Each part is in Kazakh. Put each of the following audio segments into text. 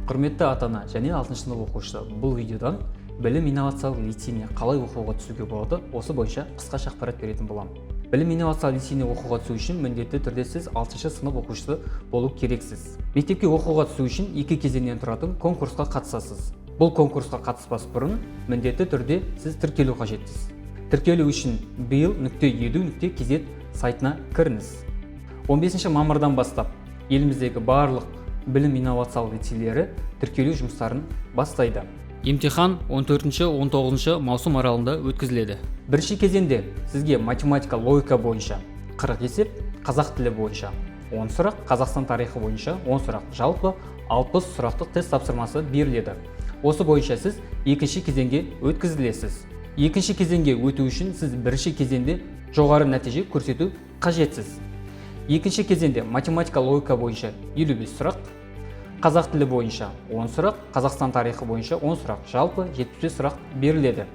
Құрметті ата-ана және 6 сынып оқушысы, бұл видеодан білім инновациялық лицейіне қалай оқуға түсуге болады, осы бойынша қысқаша ақпарат беретін боламын. Білім инновациялық лицейіне оқуға түсу үшін міндетті түрде сіз 6 сынып оқушысы болу керексіз. Мектепке оқуға түсу үшін 2 кезеңнен тұратын конкурсқа қатысасыз. Бұл конкурсқа қатыспас бұрын міндетті түрде сіз тіркелу қажетсіз. Тіркелу үшін bill.edu.kz сайтына кіріңіз. 15 мамырдан бастап еліміздегі барлық білім инновациялық лицейлері тіркелу жұмыстарын бастайды. Емтихан 14-19 маусым аралығында өткізіледі. Бірінші кезеңде сізге математика, логика бойынша 40 есеп, қазақ тілі бойынша 10 сұрақ, Қазақстан тарихы бойынша 10 сұрақ, жалпы 60 сұрақтық тест тапсырмасы беріледі. Осы бойынша сіз екінші кезеңге өткізілесіз. Екінші кезеңге өту үшін сіз бірінші кезеңде жоғары нәтиже көрсету қажетсіз. Екінші кезеңде математика, логика бойынша 55 сұрақ, қазақ тілі бойынша 10 сұрақ, Қазақстан тарихы бойынша 10 сұрақ, жалпы 75 сұрақ беріледі.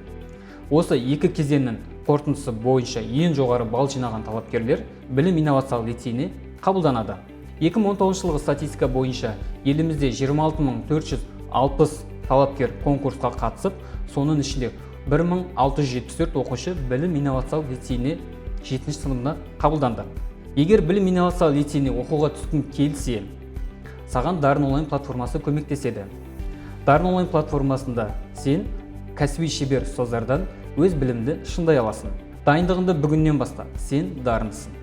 Осы екі кезеңнің қорытындысы бойынша ең жоғары балл жинаған талапкерлер білім инновациялық лицейіне қабылданады. 2019 жылғы статистика бойынша елімізде 26460 талапкер конкурсқа қатысып, соның ішінде 1674 оқушы білім инновациялық лицейіне 7 сыныбына қабылданды. Егер білім инновациялық лицейіне оқуға түскің келсе, саған Дарын онлайн платформасы көмектеседі. Дарын онлайн платформасында сен кәсіби шебер ұстаздардан өз білімді шыңдай аласың. Дайындығыңды бүгіннен бастап, сен дарынсың.